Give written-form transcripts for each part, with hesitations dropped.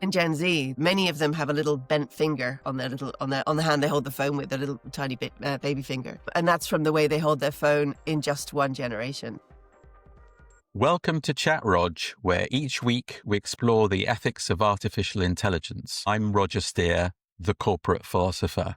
In Gen Z, many of them have a little bent finger on their little on the hand they hold the phone with, their little tiny bit baby finger, and that's from the way they hold their phone in just one generation. Welcome to Chat Rog, where each week we explore the ethics of artificial intelligence. I'm Roger Steare, the corporate philosopher.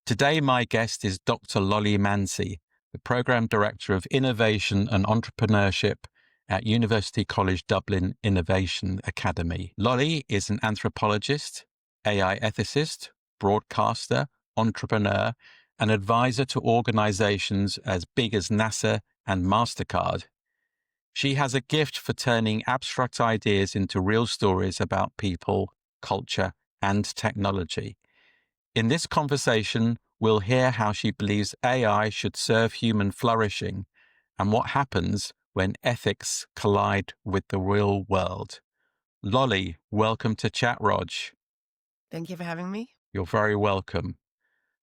Today, my guest is Dr. Lollie Mancey, the Programme Director of Innovation and Entrepreneurship at University College Dublin Innovation Academy. Lollie is an anthropologist, AI ethicist, broadcaster, entrepreneur, and advisor to organizations as big as NASA and MasterCard. She has a gift for turning abstract ideas into real stories about people, culture, and technology. In this conversation, we'll hear how she believes AI should serve human flourishing and what happens when ethics collide with the real world. Lollie, welcome to Chat Rog. Thank you for having me. You're very welcome.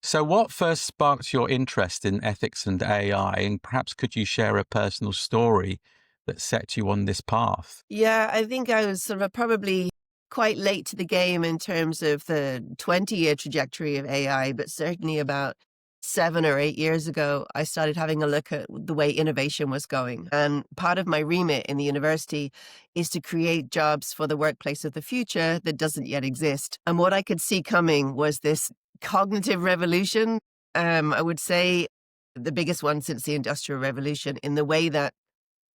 So what first sparked your interest in ethics and AI? And perhaps could you share a personal story that set you on this path? Yeah, I think I was sort of probably quite late to the game in terms of the 20-year trajectory of AI, but certainly about 7 or 8 years ago, I started having a look at the way innovation was going. And part of my remit in the university is to create jobs for the workplace of the future that doesn't yet exist. And what I could see coming was this cognitive revolution. I would say the biggest one since the Industrial Revolution, in the way that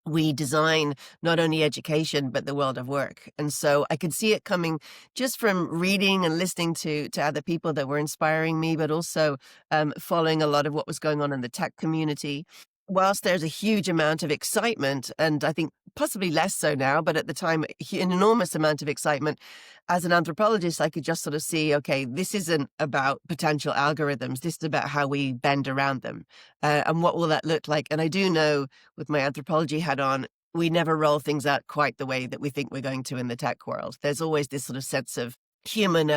we design not only education, but the world of work. And so I could see it coming just from reading and listening to other people that were inspiring me, but also following a lot of what was going on in the tech community. Whilst there's a huge amount of excitement, and I think possibly less so now, but at the time, an enormous amount of excitement, as an anthropologist, I could just sort of see, okay, this isn't about potential algorithms. This is about how we bend around them. And what will that look like? And I do know, with my anthropology hat on, we never roll things out quite the way that we think we're going to in the tech world. There's always this sort of sense of human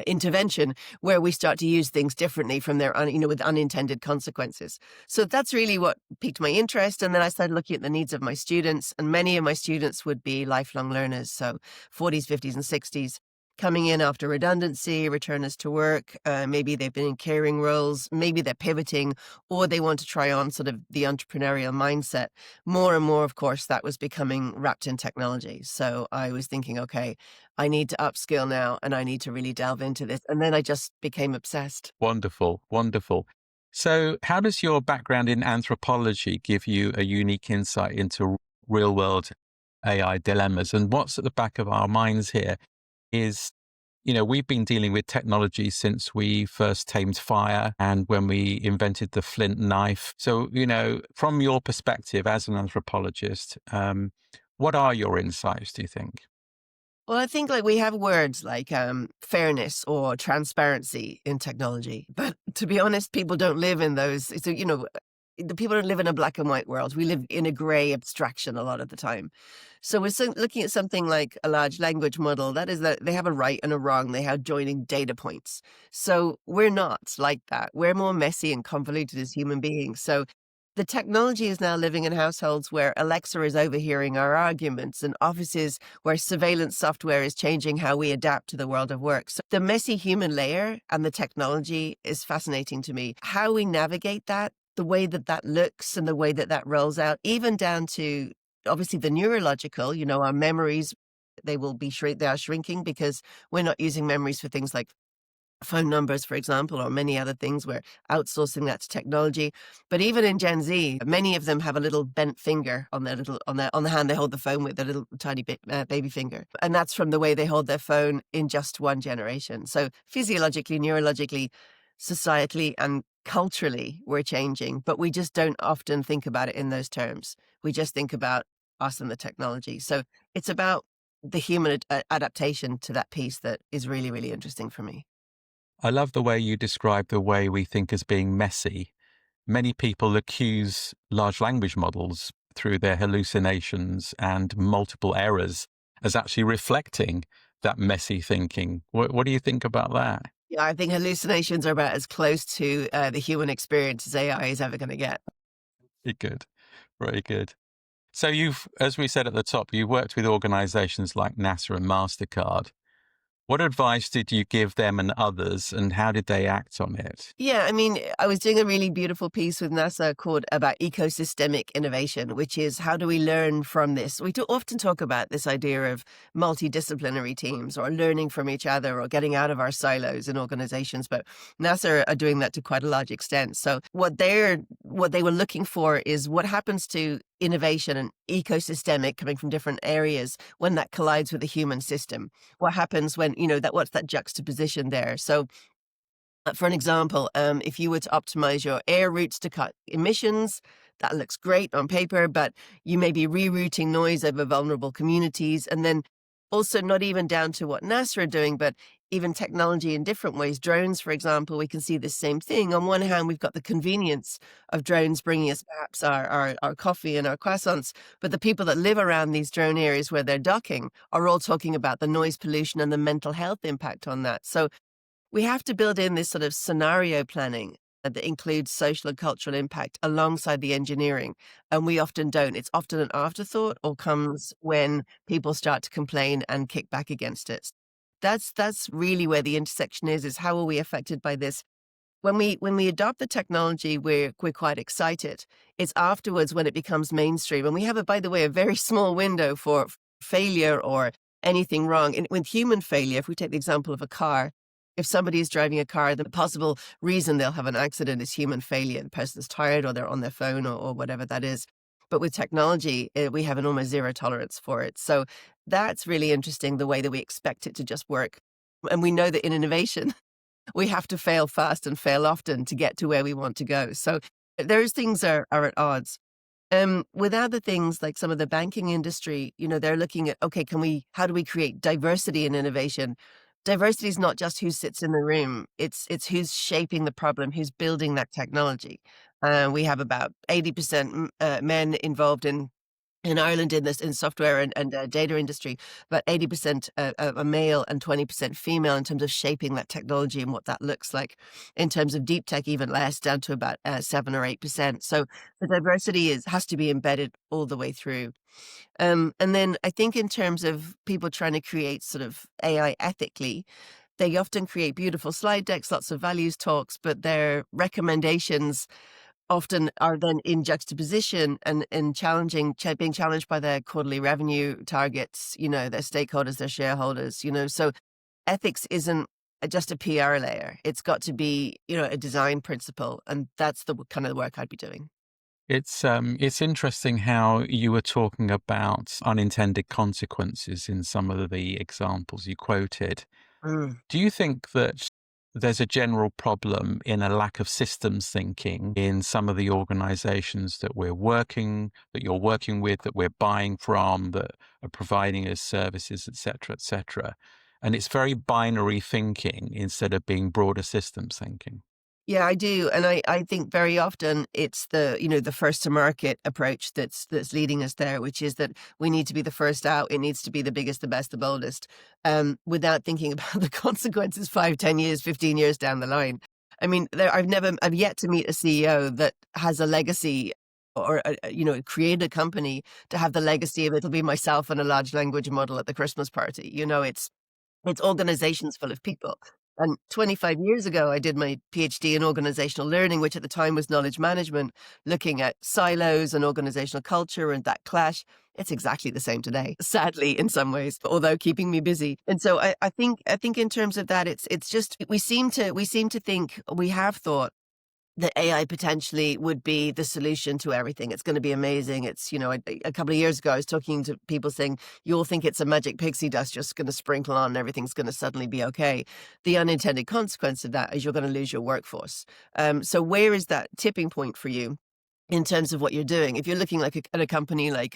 intervention where we start to use things differently from their, with unintended consequences. So that's really what piqued my interest. And then I started looking at the needs of my students, and many of my students would be lifelong learners. So 40s, 50s, and 60s. Coming in after redundancy, returners to work, maybe they've been in caring roles, maybe they're pivoting, or they want to try on sort of the entrepreneurial mindset. More and more, of course, that was becoming wrapped in technology. So I was thinking, okay, I need to upskill now and I need to really delve into this. And then I just became obsessed. Wonderful, wonderful. So how does your background in anthropology give you a unique insight into real world AI dilemmas? And what's at the back of our minds here is, we've been dealing with technology since we first tamed fire and when we invented the flint knife. So, from your perspective as an anthropologist, what are your insights, do you think? Well, I think we have words like fairness or transparency in technology, but to be honest, people don't live in those. So, the people don't live in a black and white world. We live in a gray abstraction a lot of the time. So we're looking at something like a large language model. That is that they have a right and a wrong. They have joining data points. So we're not like that. We're more messy and convoluted as human beings. So the technology is now living in households where Alexa is overhearing our arguments, and offices where surveillance software is changing how we adapt to the world of work. So the messy human layer and the technology is fascinating to me. How we navigate that, the way that that looks and the way that that rolls out, even down to obviously the neurological, our memories, they are shrinking because we're not using memories for things like phone numbers, for example, or many other things. We're outsourcing that to technology. But even in Gen Z, many of them have a little bent finger on their little on the hand they hold the phone with, their little tiny bit baby finger, and that's from the way they hold their phone in just one generation. So physiologically, neurologically, societally, and culturally, we're changing, but we just don't often think about it in those terms. We just think about us and the technology. So it's about the human adaptation to that piece that is really, really interesting for me. I love the way you describe the way we think as being messy. Many people accuse large language models through their hallucinations and multiple errors as actually reflecting that messy thinking. What do you think about that? Yeah, I think hallucinations are about as close to the human experience as AI is ever going to get. Very good. Very good. So you've, as we said at the top, you worked with organizations like NASA and MasterCard. What advice did you give them and others, and how did they act on it? Yeah, I mean, I was doing a really beautiful piece with NASA called about ecosystemic innovation, which is how do we learn from this? We do often talk about this idea of multidisciplinary teams or learning from each other or getting out of our silos in organizations, but NASA are doing that to quite a large extent. So what they were looking for is what happens to innovation and ecosystemic coming from different areas when that collides with the human system. What happens when, what's that juxtaposition there? So for an example, if you were to optimize your air routes to cut emissions, that looks great on paper, but you may be rerouting noise over vulnerable communities. And then also, not even down to what NASA are doing, but even technology in different ways. Drones, for example, we can see the same thing. On one hand, we've got the convenience of drones bringing us perhaps our coffee and our croissants, but the people that live around these drone areas where they're docking are all talking about the noise pollution and the mental health impact on that. So we have to build in this sort of scenario planning that includes social and cultural impact alongside the engineering. And we often don't. It's often an afterthought or comes when people start to complain and kick back against it. That's really where the intersection is how are we affected by this? When we adopt the technology, we're quite excited. It's afterwards when it becomes mainstream. And we have, by the way, a very small window for failure or anything wrong. And with human failure, if we take the example of a car, if somebody is driving a car, the possible reason they'll have an accident is human failure. The person's tired or they're on their phone or whatever that is. But with technology, we have an almost zero tolerance for it. So that's really interesting, the way that we expect it to just work. And we know that in innovation, we have to fail fast and fail often to get to where we want to go. So those things are at odds. With other things like some of the banking industry, they're looking at, okay, how do we create diversity in innovation? Diversity is not just who sits in the room. It's who's shaping the problem, who's building that technology. We have about 80% men involved in Ireland in software and data industry, about 80% a male and 20% female in terms of shaping that technology and what that looks like. In terms of deep tech, even less, down to about 7 or 8%. So the diversity has to be embedded all the way through. And then I think in terms of people trying to create sort of AI ethically, they often create beautiful slide decks, lots of values talks, but their recommendations often are then in juxtaposition and being challenged by their quarterly revenue targets, their stakeholders, their shareholders, so ethics isn't just a PR layer. It's got to be, a design principle. And that's the kind of work I'd be doing. It's interesting how you were talking about unintended consequences in some of the examples you quoted. Mm. Do you think that there's a general problem in a lack of systems thinking in some of the organizations that you're working with, that we're buying from, that are providing us services, et cetera, and it's very binary thinking instead of being broader systems thinking? Yeah, I do. And I think very often it's the first to market approach that's leading us there, which is that we need to be the first out. It needs to be the biggest, the best, the boldest, without thinking about the consequences 5, 10 years, 15 years down the line. I mean, I've yet to meet a CEO that has a legacy or, create a company to have the legacy of it'll be myself and a large language model at the Christmas party. It's organizations full of people. And 25 years ago, I did my PhD in organizational learning, which at the time was knowledge management, looking at silos and organizational culture and that clash. It's exactly the same today, sadly, in some ways, although keeping me busy. And so I think in terms of that, it's just we seem to think we have thought that AI potentially would be the solution to everything. It's going to be amazing. It's, a couple of years ago, I was talking to people saying, you'll think it's a magic pixie dust just going to sprinkle on and everything's going to suddenly be okay. The unintended consequence of that is you're going to lose your workforce. So where is that tipping point for you? In terms of what you're doing, if you're looking at a company like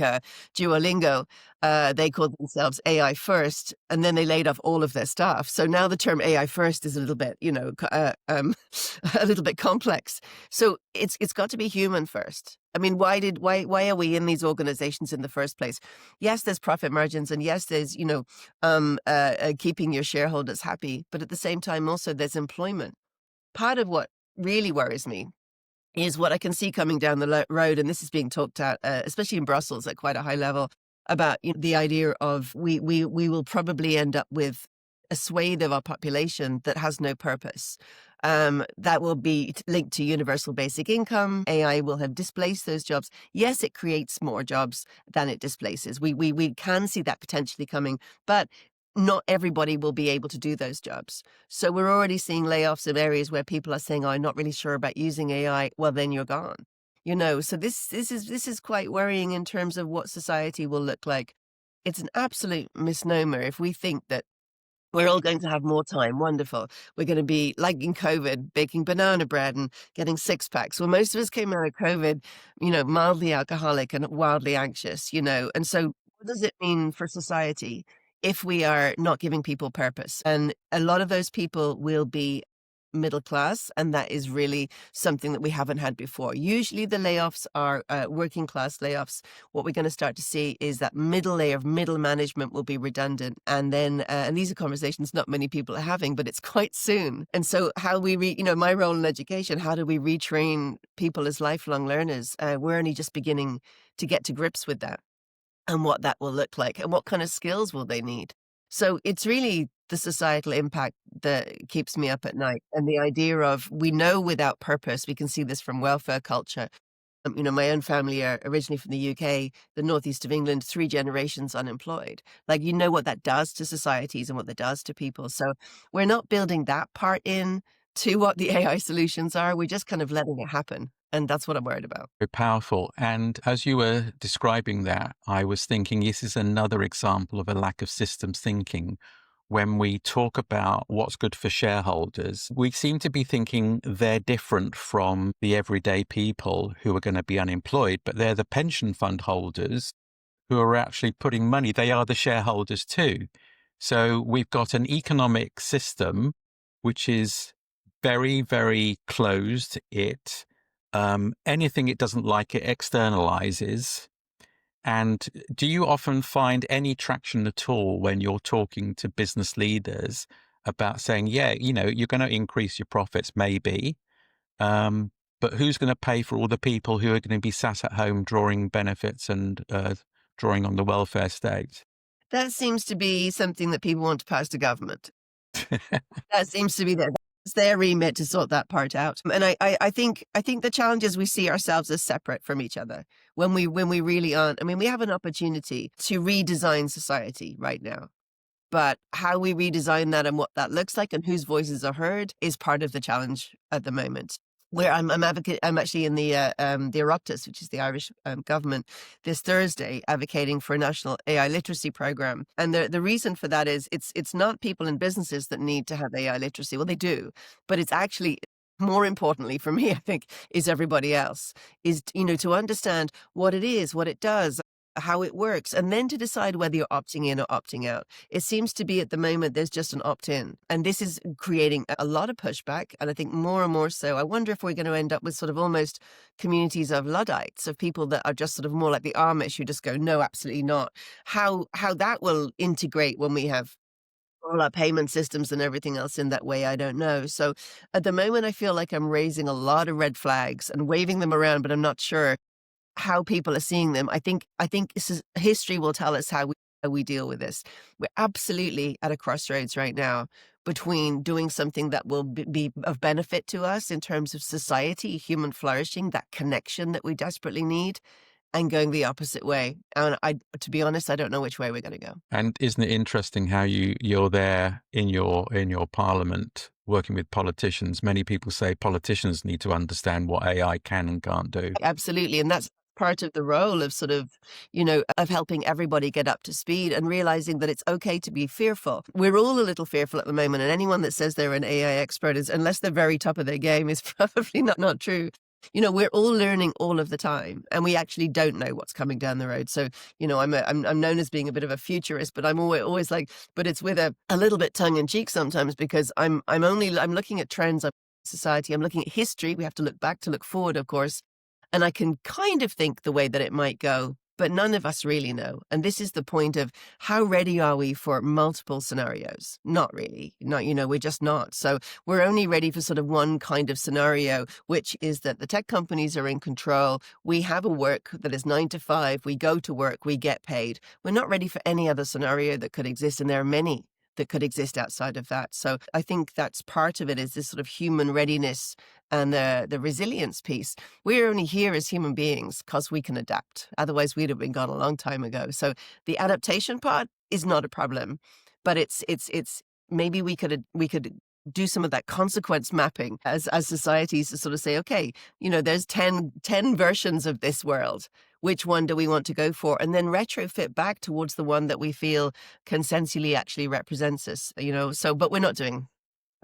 Duolingo, they called themselves AI first, and then they laid off all of their staff. So now the term AI first is a little bit, a little bit complex. So it's got to be human first. I mean, why are we in these organizations in the first place? Yes, there's profit margins, and yes, there's keeping your shareholders happy, but at the same time, also there's employment. Part of what really worries me is what I can see coming down the road, and this is being talked at, especially in Brussels at quite a high level, about the idea of we will probably end up with a swathe of our population that has no purpose. That will be linked to universal basic income. AI will have displaced those jobs. Yes, it creates more jobs than it displaces. We can see that potentially coming, but not everybody will be able to do those jobs. So we're already seeing layoffs in areas where people are saying, "Oh, I'm not really sure about using AI." Well, then you're gone. So this is quite worrying in terms of what society will look like. It's an absolute misnomer if we think that we're all going to have more time. Wonderful. We're going to be, like in COVID, baking banana bread and getting six packs. Well, most of us came out of COVID, mildly alcoholic and wildly anxious. And so what does it mean for society if we are not giving people purpose? And a lot of those people will be middle class, and that is really something that we haven't had before. Usually the layoffs are working class layoffs. What we're going to start to see is that middle layer of middle management will be redundant. And then, and these are conversations not many people are having, but it's quite soon. And so how my role in education, how do we retrain people as lifelong learners? We're only just beginning to get to grips with that and what that will look like and what kind of skills will they need. So it's really the societal impact that keeps me up at night. And the idea of, we know without purpose, we can see this from welfare culture. My own family are originally from the UK, the northeast of England, 3 generations unemployed. Like, what that does to societies and what that does to people. So we're not building that part in to what the AI solutions are. We're just kind of letting it happen. And that's what I'm worried about. Very powerful. And as you were describing that, I was thinking this is another example of a lack of systems thinking. When we talk about what's good for shareholders, we seem to be thinking they're different from the everyday people who are going to be unemployed, but they're the pension fund holders who are actually putting money. They are the shareholders too. So we've got an economic system which is very, very closed. Anything it doesn't like, it externalizes. And do you often find any traction at all when you're talking to business leaders about saying, yeah, you're going to increase your profits, maybe, but who's going to pay for all the people who are going to be sat at home drawing benefits and drawing on the welfare state? That seems to be something that people want to pass to government. That seems to be that's their remit to sort that part out. And I think the challenge is we see ourselves as separate from each other when we really aren't. I mean, we have an opportunity to redesign society right now. But how we redesign that and what that looks like and whose voices are heard is part of the challenge at the moment. Where I'm actually in the Oireachtas, which is the Irish government, this Thursday, advocating for a national AI literacy program. And the reason for that is it's not people in businesses that need to have AI literacy. Well, they do, but it's actually, more importantly for me, I think, is everybody else, is to understand what it is, what it does, how it works, and then to decide whether you're opting in or opting out. It seems to be at the moment there's just an opt-in, and this is creating a lot of pushback, and I think more and more so. I wonder if we're going to end up with sort of almost communities of Luddites, of people that are just sort of more like the Amish who just go, no, absolutely not. How that will integrate when we have all our payment systems and everything else in that way, I don't know. So at the moment, I feel like I'm raising a lot of red flags and waving them around, but I'm not sure how people are seeing them. I think history will tell us how we deal with this. We're absolutely at a crossroads right now between doing something that will be of benefit to us in terms of society, human flourishing, that connection that we desperately need, and going the opposite way. And to be honest, I don't know which way we're going to go. And isn't it interesting how you're there in your parliament working with politicians? Many people say politicians need to understand what AI can and can't do. Absolutely. And that's part of the role of sort of, of helping everybody get up to speed and realizing that it's okay to be fearful. We're all a little fearful at the moment, and anyone that says they're an AI expert is, unless they're very top of their game, is probably not true. We're all learning all of the time, and we actually don't know what's coming down the road. So, I'm known as being a bit of a futurist, but I'm always like, but it's with a little bit tongue in cheek sometimes, because I'm looking at trends of society. I'm looking at history. We have to look back to look forward, of course. And I can kind of think the way that it might go, but none of us really know. And this is the point of how ready are we for multiple scenarios? Not really. Not, we're just not. So we're only ready for sort of one kind of scenario, which is that the tech companies are in control. We have a work that is 9 to 5. We go to work, we get paid. We're not ready for any other scenario that could exist. And there are many that could exist outside of that. So I think that's part of it, is this sort of human readiness and the resilience piece. We're only here as human beings because we can adapt. Otherwise, we'd have been gone a long time ago. So the adaptation part is not a problem, but it's maybe we could do some of that consequence mapping as societies to sort of say, okay, there's 10 versions of this world. Which one do we want to go for? And then retrofit back towards the one that we feel consensually actually represents us, So, but we're not doing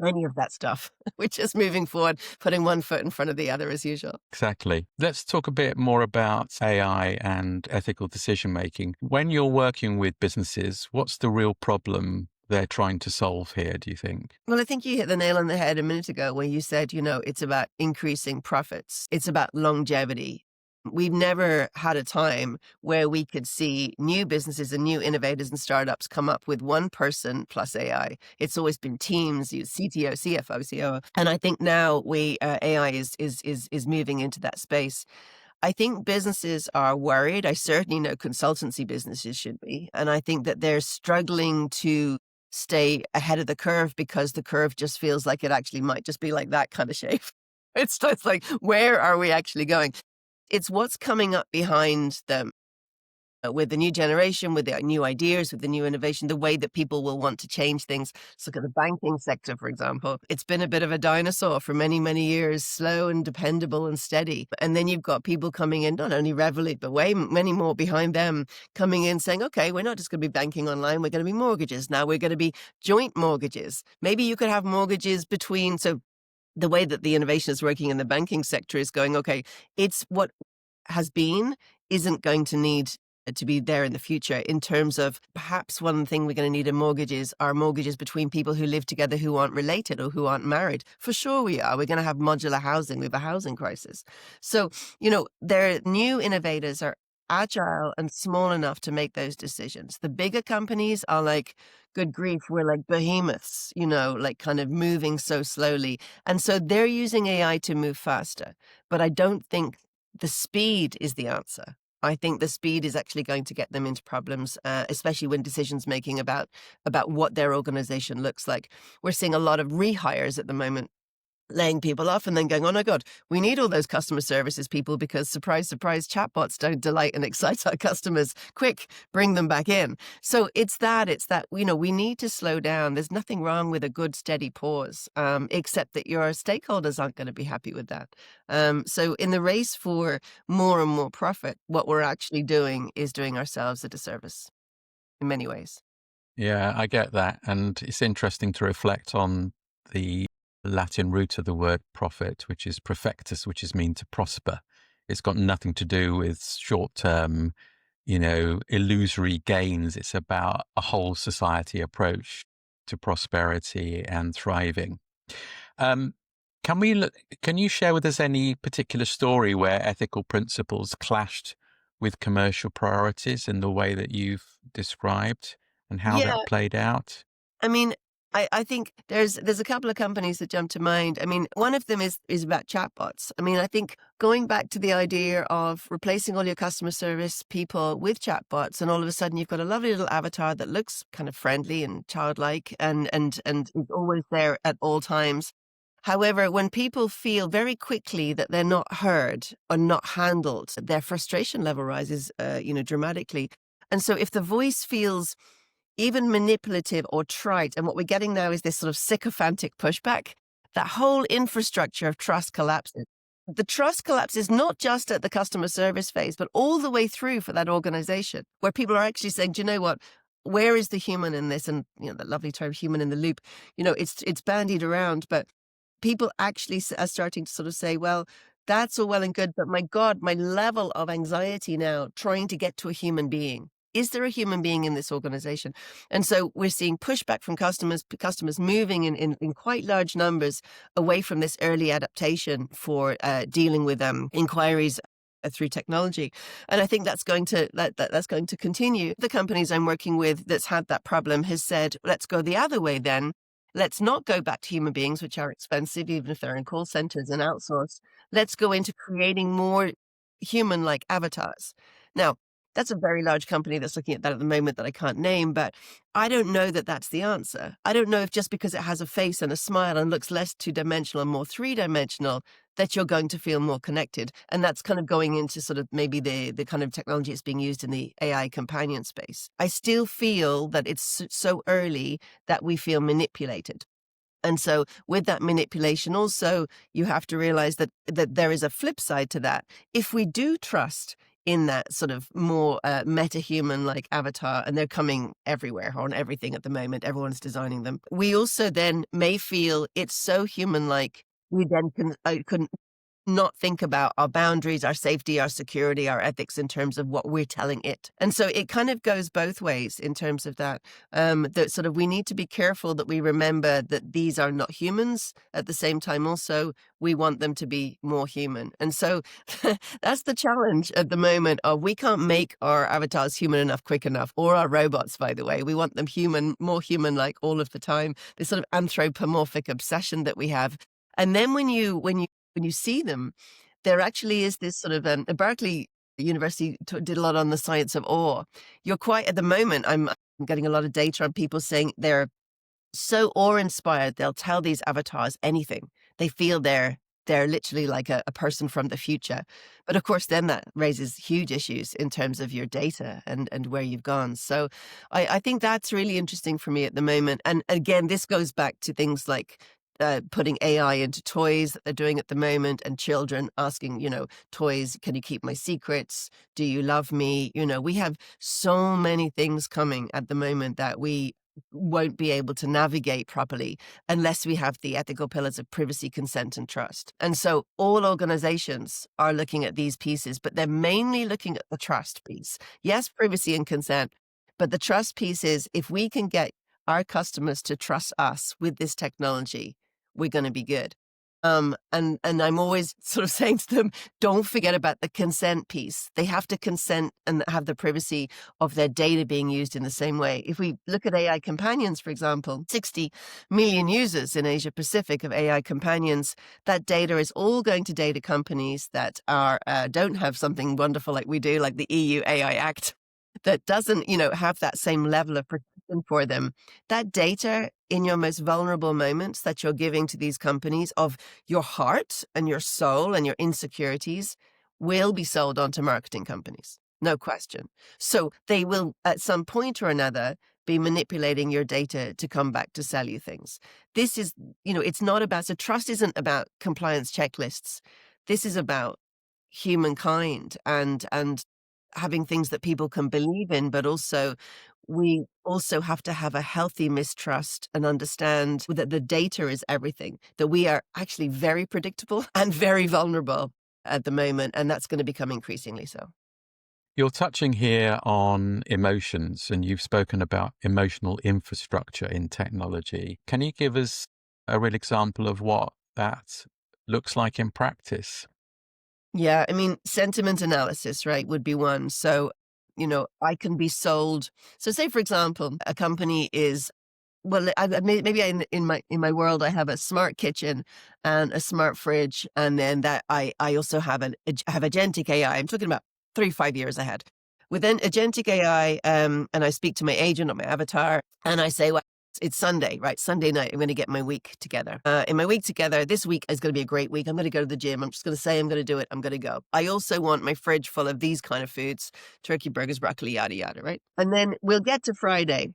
any of that stuff. We're just moving forward, putting one foot in front of the other as usual. Exactly. Let's talk a bit more about AI and ethical decision making. When you're working with businesses, what's the real problem they're trying to solve here, do you think? Well, I think you hit the nail on the head a minute ago when you said, it's about increasing profits. It's about longevity. We've never had a time where we could see new businesses and new innovators and startups come up with one person plus AI. It's always been teams, CTO, CFO, COO. And I think now AI is moving into that space. I think businesses are worried. I certainly know consultancy businesses should be. And I think that they're struggling to stay ahead of the curve because the curve just feels like it actually might just be like that kind of shape. It's just like, where are we actually going? It's what's coming up behind them with the new generation, with the new ideas, with the new innovation, the way that people will want to change things. Let's look at the banking sector, for example. It's been a bit of a dinosaur for many, many years, slow and dependable and steady. And then you've got people coming in, not only Revolut, but way many more behind them, coming in saying, okay, we're not just going to be banking online, we're going to be mortgages. Now we're going to be joint mortgages. Maybe you could have mortgages between, so the way that the innovation is working in the banking sector is going, okay, it's what has been isn't going to need to be there in the future, in terms of perhaps one thing we're going to need in mortgages are mortgages between people who live together who aren't related or who aren't married. For sure we are. We're going to have modular housing. We have a housing crisis. So, their new innovators are agile and small enough to make those decisions. The bigger companies are like, good grief, we're like behemoths, like kind of moving so slowly. And so they're using AI to move faster. But I don't think the speed is the answer. I think the speed is actually going to get them into problems, especially when decisions making about what their organization looks like. We're seeing a lot of rehires at the moment, laying people off and then going, oh my God, we need all those customer services people because surprise, surprise, chatbots don't delight and excite our customers. Quick, bring them back in. So it's that, we need to slow down. There's nothing wrong with a good steady pause, except that your stakeholders aren't going to be happy with that. So in the race for more and more profit, what we're actually doing is doing ourselves a disservice in many ways. Yeah, I get that. And it's interesting to reflect on the Latin root of the word profit, which is profectus, which is mean to prosper. It's got nothing to do with short-term, illusory gains. It's about a whole society approach to prosperity and thriving. Can you share with us any particular story where ethical principles clashed with commercial priorities in the way that you've described and how Yeah. that played out? I mean, I think there's a couple of companies that jump to mind. I mean, one of them is about chatbots. I mean, I think going back to the idea of replacing all your customer service people with chatbots, and all of a sudden you've got a lovely little avatar that looks kind of friendly and childlike and is always there at all times. However, when people feel very quickly that they're not heard or not handled, their frustration level rises, dramatically. And so if the voice feels even manipulative or trite, and what we're getting now is this sort of sycophantic pushback, that whole infrastructure of trust collapses. The trust collapses not just at the customer service phase, but all the way through for that organization, where people are actually saying, do you know what? Where is the human in this? And, the lovely term human in the loop, it's bandied around, but people actually are starting to sort of say, well, that's all well and good, but my God, my level of anxiety now trying to get to a human being. Is there a human being in this organization? And so we're seeing pushback from customers moving in quite large numbers away from this early adaptation for dealing with inquiries through technology. And I think that's going to continue. The companies I'm working with that's had that problem has said, let's go the other way then. Let's not go back to human beings, which are expensive, even if they're in call centers and outsourced. Let's go into creating more human-like avatars. Now, that's a very large company that's looking at that at the moment that I can't name, but I don't know that that's the answer. I don't know if just because it has a face and a smile and looks less two-dimensional and more three-dimensional, that you're going to feel more connected. And that's kind of going into sort of maybe the kind of technology that's being used in the AI companion space. I still feel that it's so early that we feel manipulated. And so with that manipulation also, you have to realize that there is a flip side to that. If we do trust in that sort of more meta-human like avatar, and they're coming everywhere on everything at the moment, everyone's designing them, we also then may feel it's so human-like, we then couldn't not think about our boundaries, our safety, our security, our ethics in terms of what we're telling it. And so it kind of goes both ways in terms of that. That sort of we need to be careful that we remember that these are not humans. At the same time, also, we want them to be more human. And so that's the challenge at the moment of we can't make our avatars human enough quick enough, or our robots, by the way. We want them human, more human-like all of the time. This sort of anthropomorphic obsession that we have. And then when you see them, there actually is this sort of Berkeley University did a lot on the science of awe. You're quite at the moment. I'm getting a lot of data on people saying they're so awe-inspired. They'll tell these avatars anything. They feel they're literally like a person from the future. But of course, then that raises huge issues in terms of your data and where you've gone. So I think that's really interesting for me at the moment. And again, this goes back to things like putting AI into toys that they're doing at the moment, and children asking, toys, can you keep my secrets? Do you love me? We have so many things coming at the moment that we won't be able to navigate properly unless we have the ethical pillars of privacy, consent, and trust. And so all organizations are looking at these pieces, but they're mainly looking at the trust piece. Yes, privacy and consent, but the trust piece is if we can get our customers to trust us with this technology, we're going to be good. And I'm always sort of saying to them, don't forget about the consent piece. They have to consent and have the privacy of their data being used in the same way. If we look at AI companions, for example, 60 million users in Asia Pacific of AI companions, that data is all going to data companies that are don't have something wonderful like we do, like the EU AI Act, that doesn't, have that same level of protection for them. That data in your most vulnerable moments that you're giving to these companies of your heart and your soul and your insecurities will be sold onto marketing companies. No question. So they will, at some point or another, be manipulating your data to come back to sell you things. This is, it's not about, so trust isn't about compliance checklists. This is about humankind and having things that people can believe in, but also we also have to have a healthy mistrust and understand that the data is everything, that we are actually very predictable and very vulnerable at the moment, and that's going to become increasingly so. You're touching here on emotions, and you've spoken about emotional infrastructure in technology. Can you give us a real example of what that looks like in practice? Yeah, I mean, sentiment analysis, right, would be one. So, I can be sold. So say, for example, a company is, well, maybe in my world, I have a smart kitchen and a smart fridge, and then that I also have have agentic AI. I'm talking about 3-5 years ahead. Within agentic AI, and I speak to my agent or my avatar, and I say, well, it's Sunday, right? Sunday night, I'm going to get my week together. In my week together, this week is going to be a great week. I'm going to go to the gym. I'm just going to say I'm going to do it. I'm going to go. I also want my fridge full of these kind of foods, turkey, burgers, broccoli, yada, yada, right? And then we'll get to Friday.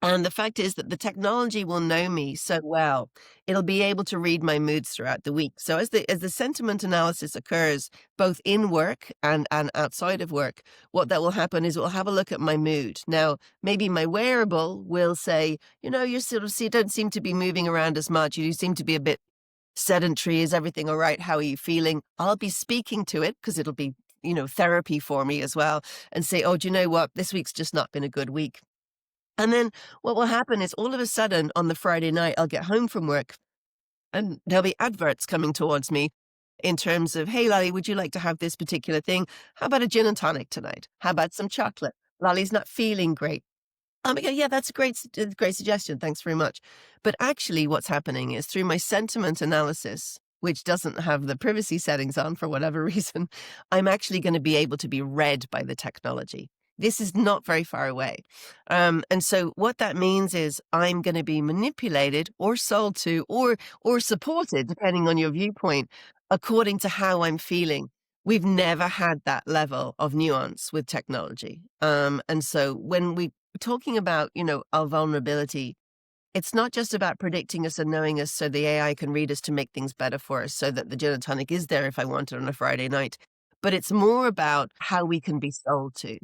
And the fact is that the technology will know me so well, it'll be able to read my moods throughout the week. So as the sentiment analysis occurs, both in work and outside of work, what that will happen is it will have a look at my mood. Now, maybe my wearable will say, you sort of don't seem to be moving around as much. You seem to be a bit sedentary. Is everything all right? How are you feeling? I'll be speaking to it because it'll be, therapy for me as well, and say, oh, do you know what? This week's just not been a good week. And then what will happen is all of a sudden on the Friday night, I'll get home from work and there'll be adverts coming towards me in terms of, hey, Lollie, would you like to have this particular thing? How about a gin and tonic tonight? How about some chocolate? Lollie's not feeling great. Yeah, that's a great suggestion. Thanks very much. But actually, what's happening is through my sentiment analysis, which doesn't have the privacy settings on for whatever reason, I'm actually going to be able to be read by the technology. This is not very far away. And so what that means is I'm going to be manipulated or sold to or supported, depending on your viewpoint, according to how I'm feeling. We've never had that level of nuance with technology. And so when we're talking about, our vulnerability, it's not just about predicting us and knowing us so the AI can read us to make things better for us so that the gin and tonic is there if I want it on a Friday night. But it's more about how we can be sold to.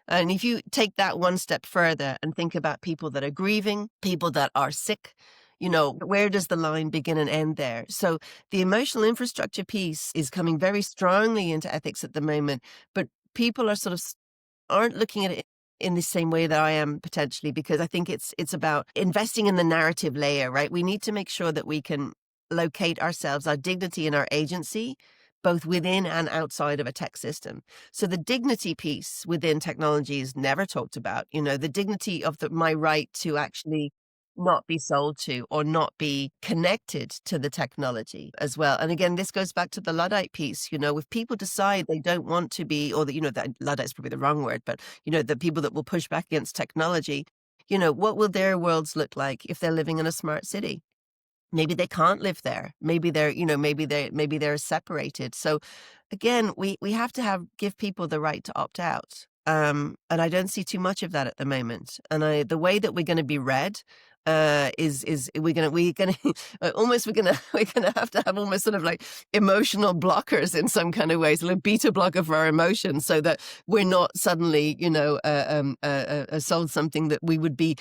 And if you take that one step further and think about people that are grieving, people that are sick, where does the line begin and end there? So the emotional infrastructure piece is coming very strongly into ethics at the moment, but people are sort of aren't looking at it in the same way that I am potentially, because I think it's about investing in the narrative layer, right? We need to make sure that we can locate ourselves, our dignity and our agency, both within and outside of a tech system. So the dignity piece within technology is never talked about, the dignity of my right to actually not be sold to or not be connected to the technology as well. And again, this goes back to the Luddite piece, if people decide they don't want to be, or that Luddite's probably the wrong word, but, the people that will push back against technology, what will their worlds look like if they're living in a smart city? Maybe they can't live there. Maybe maybe they're separated. So again, we have to give people the right to opt out. And I don't see too much of that at the moment. And the way that we're going to be read is we're gonna almost we're gonna have to have almost sort of like emotional blockers in some kind of ways, a little beta blocker for our emotions, so that we're not suddenly sold something that we would be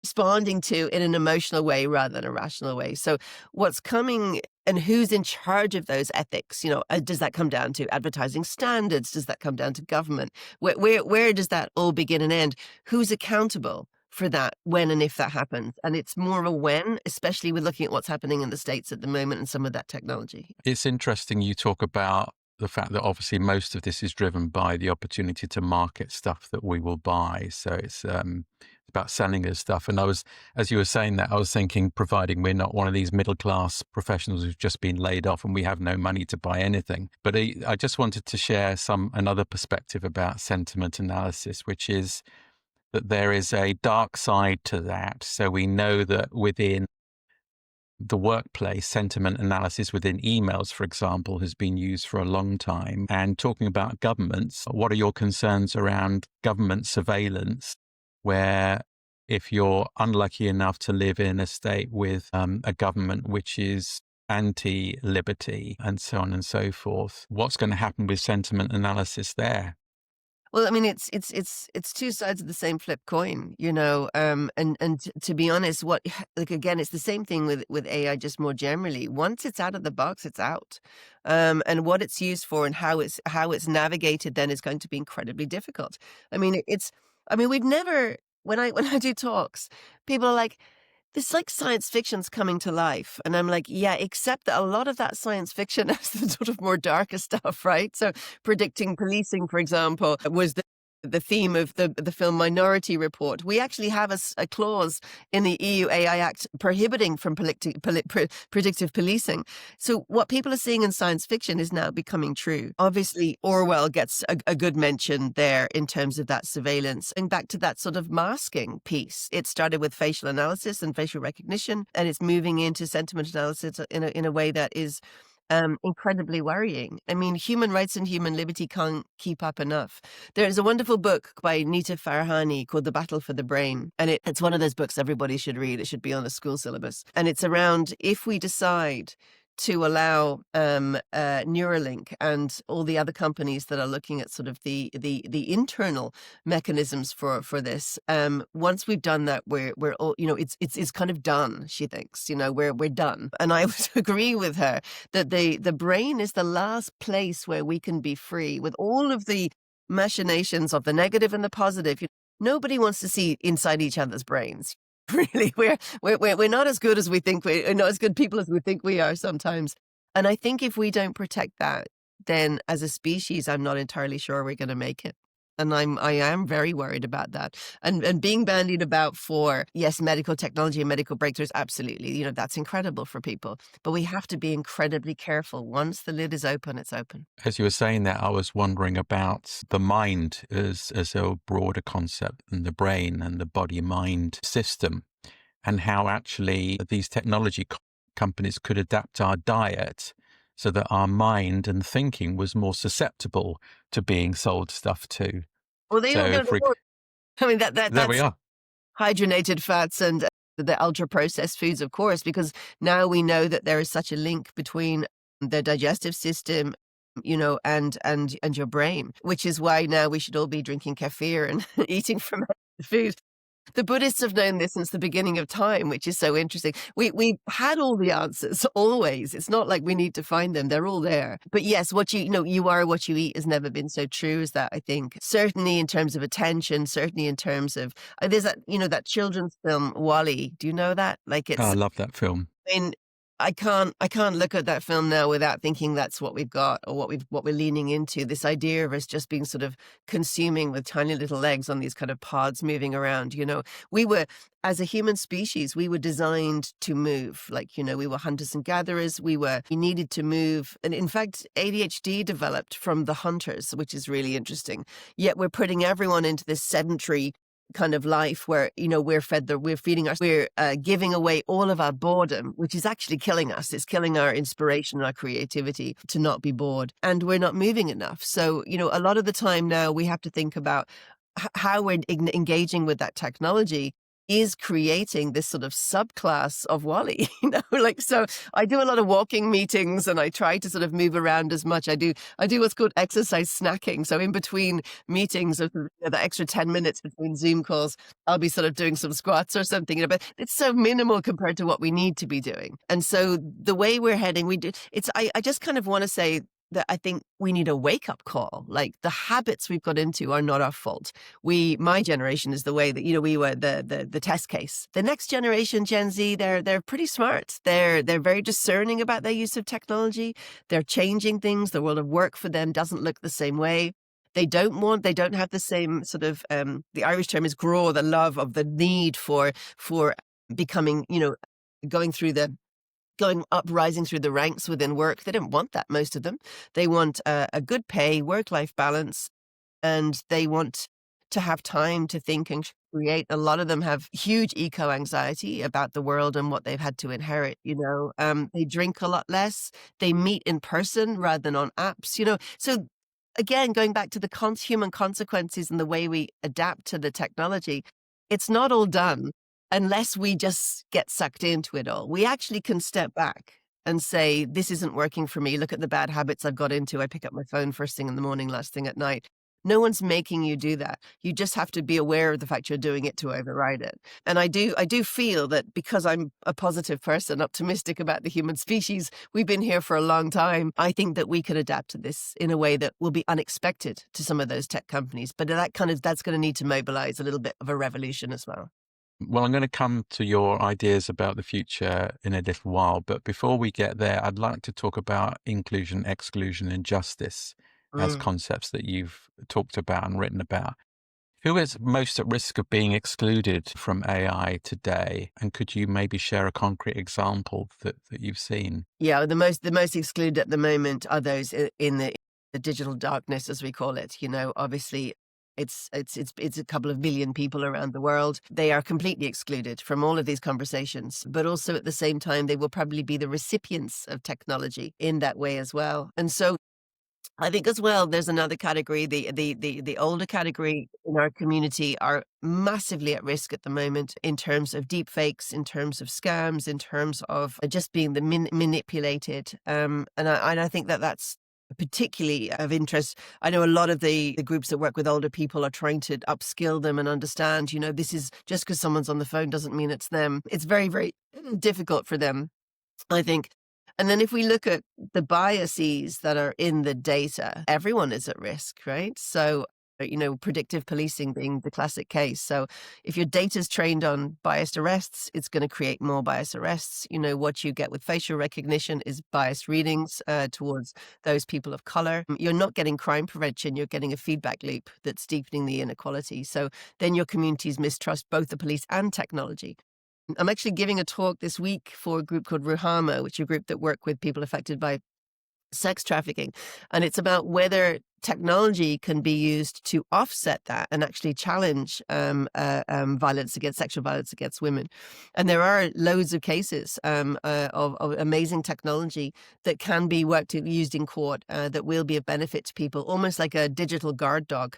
responding to in an emotional way rather than a rational way. So what's coming and who's in charge of those ethics? Does that come down to advertising standards? Does that come down to government? Where does that all begin and end? Who's accountable for that when and if that happens? And it's more of a when, especially with looking at what's happening in the States at the moment and some of that technology. It's interesting you talk about the fact that obviously most of this is driven by the opportunity to market stuff that we will buy. So it's about selling us stuff. And as you were saying that, I was thinking, providing we're not one of these middle-class professionals who've just been laid off and we have no money to buy anything. But I just wanted to share another perspective about sentiment analysis, which is that there is a dark side to that. So we know that within the workplace, sentiment analysis within emails, for example, has been used for a long time. And talking about governments, what are your concerns around government surveillance, where if you're unlucky enough to live in a state with a government which is anti-liberty and so on and so forth, what's going to happen with sentiment analysis there? Well, I mean, it's two sides of the same flip coin, and to be honest, again, it's the same thing with AI, just more generally. Once it's out of the box, it's out, and what it's used for and how it's navigated then is going to be incredibly difficult. I mean, we've never when I do talks, people are like, this like science fiction's coming to life. And I'm like, yeah, except that a lot of that science fiction is the sort of more darker stuff, right? So predicting policing, for example, was the theme of the film Minority Report. We actually have a clause in the EU AI Act prohibiting from predictive policing. So what people are seeing in science fiction is now becoming true. Obviously, Orwell gets a good mention there in terms of that surveillance. And back to that sort of masking piece. It started with facial analysis and facial recognition, and it's moving into sentiment analysis in a way that is incredibly worrying. I mean, human rights and human liberty can't keep up enough. There is a wonderful book by Nita Farahani called The Battle for the Brain. And it's one of those books everybody should read. It should be on a school syllabus. And it's around if we decide to allow Neuralink and all the other companies that are looking at sort of the internal mechanisms for this. Once we've done that, we're all, it's kind of done. She thinks, we're done. And I would agree with her that the brain is the last place where we can be free with all of the machinations of the negative and the positive. Nobody wants to see inside each other's brains. Really, we're not as good as we think. We're not as good people as we think we are sometimes. And I think if we don't protect that, then as a species, I'm not entirely sure we're gonna make it. And I am very worried about that. And being bandied about for, yes, medical technology and medical breakthroughs, absolutely, that's incredible for people. But we have to be incredibly careful. Once the lid is open, it's open. As you were saying that, I was wondering about the mind as a broader concept, and the brain and the body-mind system, and how actually these technology companies could adapt our diet so that our mind and thinking was more susceptible to being sold stuff to. Well, they So don't go if to we, war. I mean, that there we that's are. hydrogenated fats and the ultra-processed foods, of course, because now we know that there is such a link between the digestive system, and your brain, which is why now we should all be drinking kefir and eating fermented food. The Buddhists have known this since the beginning of time, which is so interesting. We had all the answers always. It's not like we need to find them. They're all there. But yes, you are what you eat has never been so true as that, I think. Certainly in terms of attention, certainly in terms of there's that children's film, Wall-E. Do you know that? Like Oh, I it's love that film. I mean, I can't look at that film now without thinking that's what we've got, or what we're leaning into. This idea of us just being sort of consuming with tiny little legs on these kind of pods moving around. We were, as a human species, we were designed to move. Like, we were hunters and gatherers. We needed to move. And in fact, ADHD developed from the hunters, which is really interesting. Yet we're putting everyone into this sedentary kind of life where we're feeding us, we're giving away all of our boredom, which is actually killing us. It's killing our inspiration and our creativity to not be bored, and we're not moving enough. So a lot of the time now we have to think about how we're engaging with that technology is creating this sort of subclass of Wally. Like, so I do a lot of walking meetings and I try to sort of move around as much. I do what's called exercise snacking. So in between meetings, of the extra 10 minutes between Zoom calls, I'll be sort of doing some squats or something, but it's so minimal compared to what we need to be doing. And so the way we're heading, I just kind of want to say that I think we need a wake-up call. Like, the habits we've got into are not our fault. My generation is the way that, we were the test case. The next generation, Gen Z, they're pretty smart. They're very discerning about their use of technology. They're changing things. The world of work for them doesn't look the same way. They don't have the same sort of, the Irish term is grow, the love of the need for becoming, going up, rising through the ranks within work. They don't want that, most of them. They want a good pay, work-life balance, and they want to have time to think and create. A lot of them have huge eco-anxiety about the world and what they've had to inherit. They drink a lot less. They meet in person rather than on apps. So again, going back to the human consequences and the way we adapt to the technology, it's not all done unless we just get sucked into it all. We actually can step back and say, this isn't working for me. Look at the bad habits I've got into. I pick up my phone first thing in the morning, last thing at night. No one's making you do that. You just have to be aware of the fact you're doing it to override it. And I do feel that because I'm a positive person, optimistic about the human species, we've been here for a long time. I think that we could adapt to this in a way that will be unexpected to some of those tech companies. But that's going to need to mobilize a little bit of a revolution as well. Well, I'm going to come to your ideas about the future in a little while. But before we get there, I'd like to talk about inclusion, exclusion, and justice as Mm. concepts that you've talked about and written about. Who is most at risk of being excluded from AI today? And could you maybe share a concrete example that you've seen? Yeah, the most excluded at the moment are those in the digital darkness, as we call it. Obviously, it's a couple of billion people around the world. They are completely excluded from all of these conversations, but also at the same time, they will probably be the recipients of technology in that way as well. And so I think as well, there's another category, the older category in our community are massively at risk at the moment in terms of deep fakes, in terms of scams, in terms of just being manipulated. And I think that that's particularly of interest. I know a lot of the groups that work with older people are trying to upskill them and understand, this is just because someone's on the phone doesn't mean it's them. It's very, very difficult for them, I think. And then if we look at the biases that are in the data, everyone is at risk, right? So predictive policing being the classic case. So if your data's trained on biased arrests, it's going to create more biased arrests. What you get with facial recognition is biased readings towards those people of color. You're not getting crime prevention, you're getting a feedback loop that's deepening the inequality. So then your communities mistrust both the police and technology. I'm actually giving a talk this week for a group called Ruhama, which is a group that work with people affected by sex trafficking. And it's about whether technology can be used to offset that and actually challenge sexual violence against women. And there are loads of cases of amazing technology that can be used in court that will be of benefit to people, almost like a digital guard dog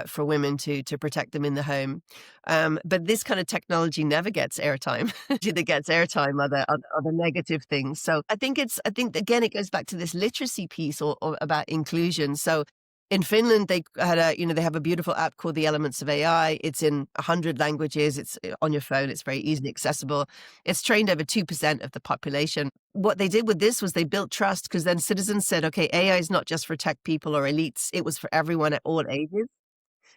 for women to protect them in the home. But this kind of technology never gets airtime. It gets airtime other negative things. So I think again, it goes back to this literacy piece or about inclusion. So in Finland, they have a beautiful app called The Elements of AI. It's in 100 languages. It's on your phone. It's very easily accessible. It's trained over 2% of the population. What they did with this was they built trust, because then citizens said, okay, AI is not just for tech people or elites. It was for everyone at all ages.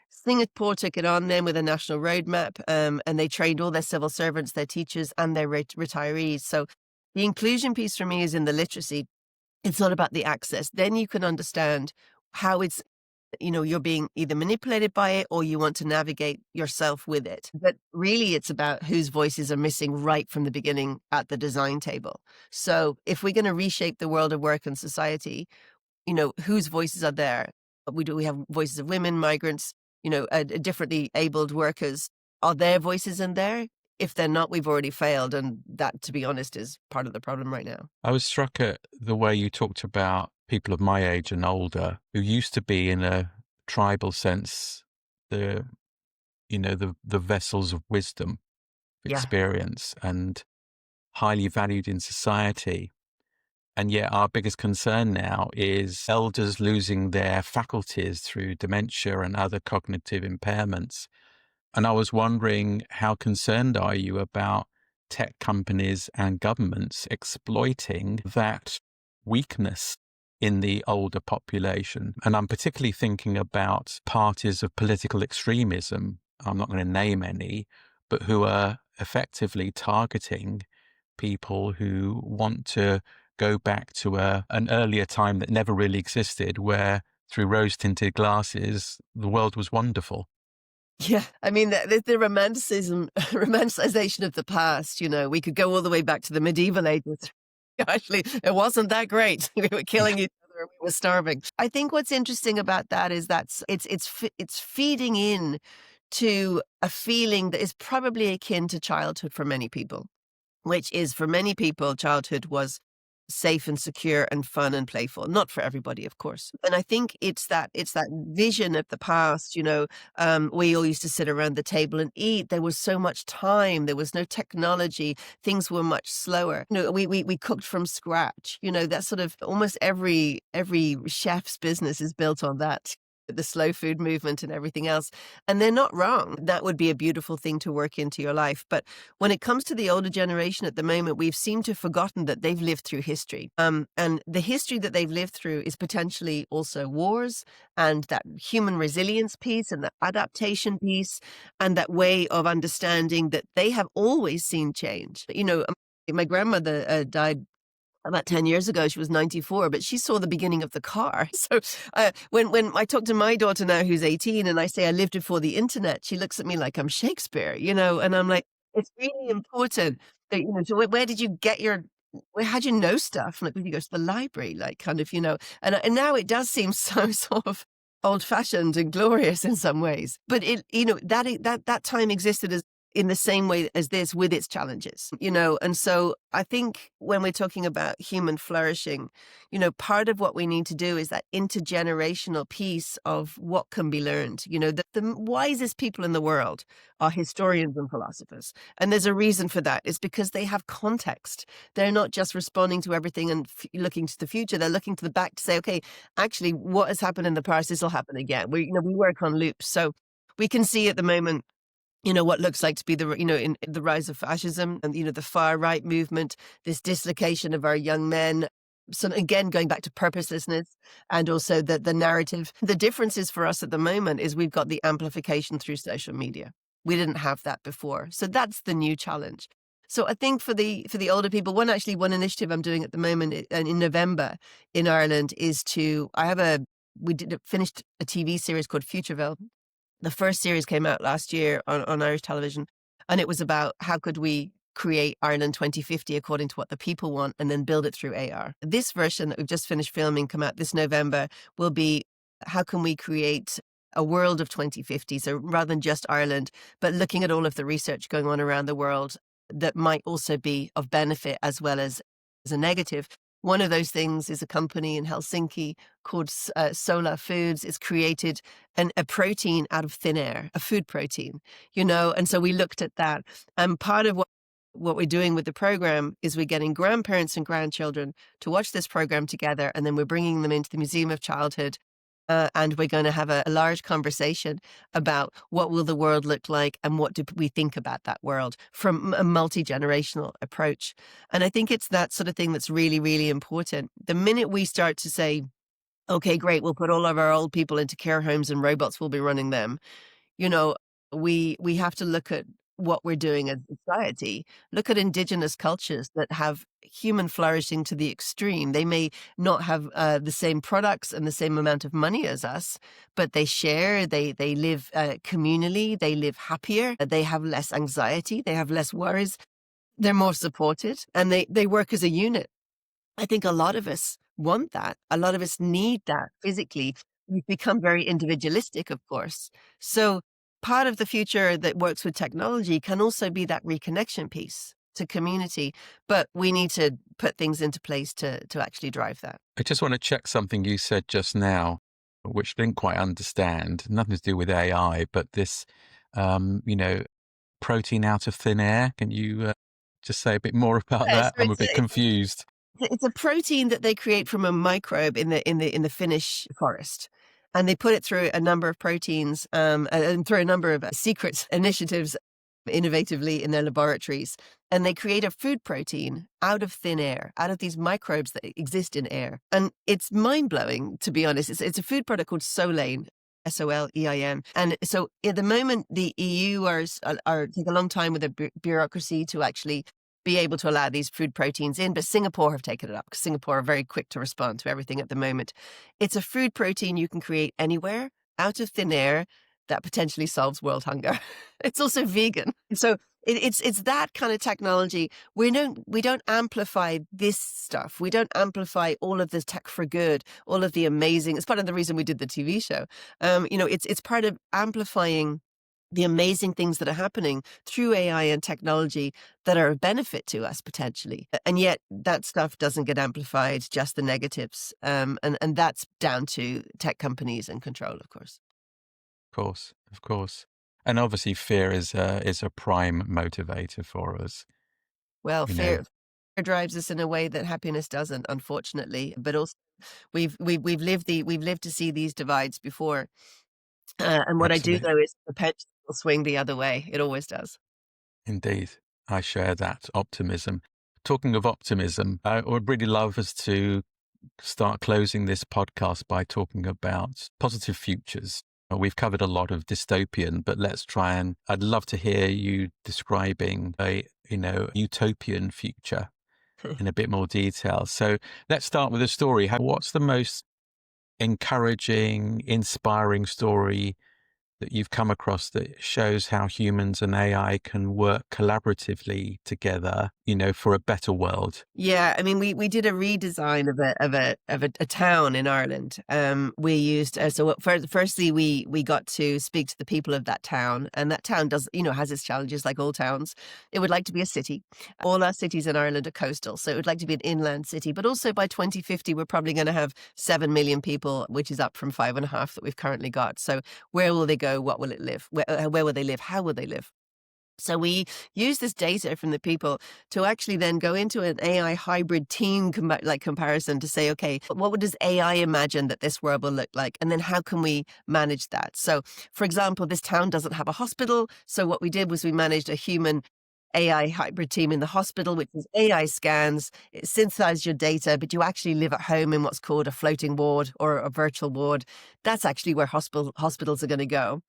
Singapore took it on then with a national roadmap, and they trained all their civil servants, their teachers, and their retirees. So the inclusion piece for me is in the literacy. It's not about the access. Then you can understand how it's, you're being either manipulated by it or you want to navigate yourself with it. But really, it's about whose voices are missing right from the beginning at the design table. So if we're going to reshape the world of work and society, whose voices are there? We have voices of women, migrants, differently abled workers. Are their voices in there? If they're not, we've already failed. And that, to be honest, is part of the problem right now. I was struck at the way you talked about people of my age and older who used to be, in a tribal sense, the vessels of wisdom, experience, and highly valued in society. And yet our biggest concern now is elders losing their faculties through dementia and other cognitive impairments. And I was wondering, how concerned are you about tech companies and governments exploiting that weakness in the older population? And I'm particularly thinking about parties of political extremism, I'm not going to name any, but who are effectively targeting people who want to go back to an earlier time that never really existed, where through rose-tinted glasses, the world was wonderful. Yeah, I mean, the romanticization of the past, we could go all the way back to the medieval ages. Actually, it wasn't that great. We were killing each other and we were starving. I think what's interesting about that is that it's feeding in to a feeling that is probably akin to childhood for many people, which is, for many people, childhood was safe and secure and fun and playful. Not for everybody, of course. And I think it's that vision of the past. We all used to sit around the table and eat. There was so much time. There was no technology. Things were much slower. We cooked from scratch. That sort of, almost every chef's business is built on that. The slow food movement and everything else. And they're not wrong. That would be a beautiful thing to work into your life. But when it comes to the older generation at the moment, we've seemed to have forgotten that they've lived through history. And the history that they've lived through is potentially also wars, and that human resilience piece and the adaptation piece, and that way of understanding that they have always seen change. My grandmother died about 10 years ago. She was 94, but she saw the beginning of the car. So when I talk to my daughter now, who's 18, and I say I lived before the internet, she looks at me like I'm Shakespeare, and I'm like, it's really important that, so where did you get how'd you know stuff? Like, when you go to the library, like, kind of, and now it does seem so sort of old-fashioned and glorious in some ways. But that time existed as in the same way as this, with its challenges, and so I think when we're talking about human flourishing, part of what we need to do is that intergenerational piece of what can be learned. The wisest people in the world are historians and philosophers. And there's a reason for that. It's because they have context. They're not just responding to everything and looking to the future. They're looking to the back to say, okay, actually, what has happened in the past, this will happen again. We work on loops. So we can see at the moment, what looks like to be in the rise of fascism and, the far right movement, this dislocation of our young men, So again, going back to purposelessness and also the narrative, the differences for us at the moment is we've got the amplification through social media. We didn't have that before. So that's the new challenge. So I think for the older people, one initiative I'm doing at the moment in November in Ireland is finished a TV series called Futureville. The first series came out last year on Irish television, and it was about how could we create Ireland 2050 according to what the people want and then build it through AR. This version that we've just finished filming, come out this November, will be how can we create a world of 2050? So rather than just Ireland, but looking at all of the research going on around the world that might also be of benefit as well as a negative. One of those things is a company in Helsinki called Solar Foods. It's created a protein out of thin air, a food protein, and so we looked at that. And part of what we're doing with the program is we're getting grandparents and grandchildren to watch this program together, and then we're bringing them into the Museum of Childhood. And we're going to have a large conversation about what will the world look like and what do we think about that world from a multi-generational approach. And I think it's that sort of thing that's really, really important. The minute we start to say, okay, great, we'll put all of our old people into care homes and robots will be running them, we have to look at what we're doing as a society. Look at indigenous cultures that have human flourishing to the extreme. They may not have the same products and the same amount of money as us, but they share, they live communally, they live happier, they have less anxiety, they have less worries, they're more supported, and they work as a unit. I think a lot of us want that. A lot of us need that physically. We've become very individualistic, of course. So part of the future that works with technology can also be that reconnection piece to community, but we need to put things into place to actually drive that. I just want to check something you said just now, which I didn't quite understand. Nothing to do with AI, but this, protein out of thin air. Can you just say a bit more about Yeah, that? so I'm a bit confused. it's a protein that they create from a microbe in the Finnish forest. And they put it through a number of proteins and through a number of secret initiatives innovatively in their laboratories. And they create a food protein out of thin air, out of these microbes that exist in air. And it's mind-blowing, to be honest. It's a food product called Solein. Solein. And so at the moment, the EU are take a long time with the bureaucracy to actually be able to allow these food proteins in, but Singapore have taken it up because Singapore are very quick to respond to everything at the moment. It's a food protein you can create anywhere out of thin air that potentially solves world hunger. It's also vegan. So it's that kind of technology. We don't amplify this stuff. We don't amplify all of this tech for good, all of the amazing. It's part of the reason we did the TV show. It's part of amplifying the amazing things that are happening through AI and technology that are a benefit to us potentially. And yet that stuff doesn't get amplified, just the negatives. And that's down to tech companies and control, of course. Of course. And obviously fear is a prime motivator for us, Well, you know. fear drives us in a way that happiness doesn't, unfortunately. But also we've lived to see these divides before. And what I do Absolutely. know is the pendulum will swing the other way. It always does. Indeed. I share that optimism. Talking of optimism, I would really love us to start closing this podcast by talking about positive futures. We've covered a lot of dystopian, but I'd love to hear you describing a, utopian future in a bit more detail. So let's start with a story. What's the most encouraging, inspiring story that you've come across that shows how humans and AI can work collaboratively together, for a better world? Yeah, I mean, we did a redesign of a town in Ireland. We used firstly we got to speak to the people of that town, and that town does has its challenges like all towns. It would like to be a city. All our cities in Ireland are coastal, so it would like to be an inland city. But also by 2050, we're probably going to have 7 million people, which is up from 5.5 that we've currently got. So where will they go? What will it live? Where will they live? How will they live? So we use this data from the people to actually then go into an AI hybrid team comparison to say, okay, does AI imagine that this world will look like? And then how can we manage that? So, for example, this town doesn't have a hospital. So what we did was we managed a human AI hybrid team in the hospital, which is AI scans, it synthesizes your data, but you actually live at home in what's called a floating ward or a virtual ward. That's actually where hospitals are going to go.